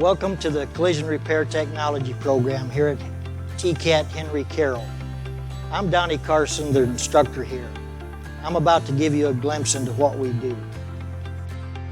Welcome to the Collision Repair Technology program here at TCAT Henry Carroll. I'm Donnie Carson, the instructor here. I'm about to give you a glimpse into what we do.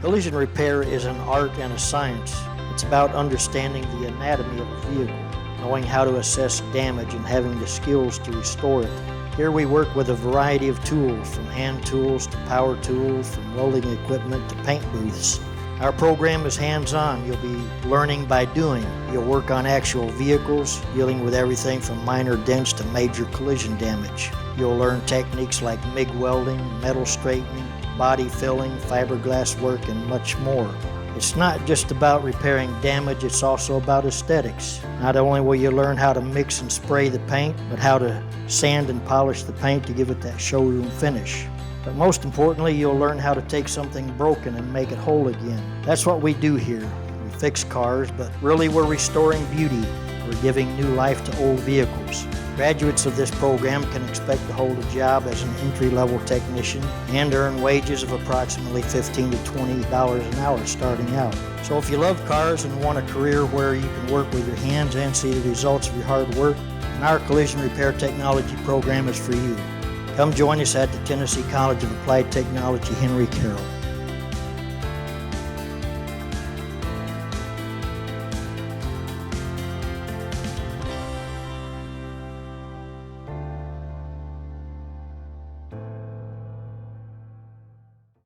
Collision repair is an art and a science. It's about understanding the anatomy of a vehicle, knowing how to assess damage and having the skills to restore it. Here we work with a variety of tools, from hand tools to power tools, from welding equipment to paint booths. Our program is hands-on. You'll be learning by doing. You'll work on actual vehicles, dealing with everything from minor dents to major collision damage. You'll learn techniques like MIG welding, metal straightening, body filling, fiberglass work, and much more. It's not just about repairing damage, it's also about aesthetics. Not only will you learn how to mix and spray the paint, but how to sand and polish the paint to give it that showroom finish. But most importantly, you'll learn how to take something broken and make it whole again. That's what we do here. We fix cars, but really we're restoring beauty. We're giving new life to old vehicles. Graduates of this program can expect to hold a job as an entry-level technician and earn wages of approximately $15 to $20 an hour starting out. So if you love cars and want a career where you can work with your hands and see the results of your hard work, then our Collision Repair Technology program is for you. Come join us at the Tennessee College of Applied Technology, Henry Carroll.